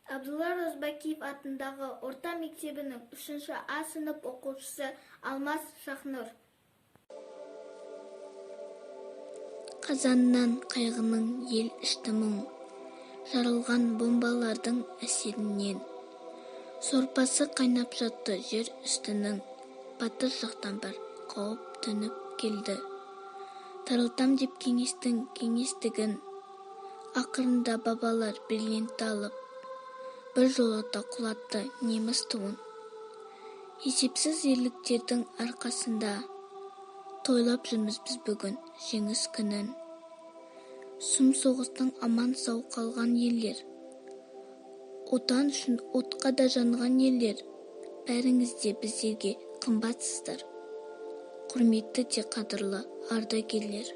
Абдулла Розбакиев атындағы орта мектебінің 3 А сынып оқушысы Алмаз Шахнур. Қазаннан қайғының ел ішті мұң, жарылған бомбалардың әсерінен. Сорпасы қайнап жатты жер үстінің, батыс жақтан бір қауіп төніп келді. Тарылтам деп кеңестің кеңестігін, ақырында бабалар бриллиантты алып, бір жолата құлатты неміс туын. Есепсіз ерліктердің арқасында тойлап жүрміз біз бүгін жеңіс күнін. Сұм соғыстың аман сау қалған ерлер, отан үшін отқа да жанған ерлер, бәріңіз де біздерге қымбатсыздар. Құрметті де қадірлі ардагерлер.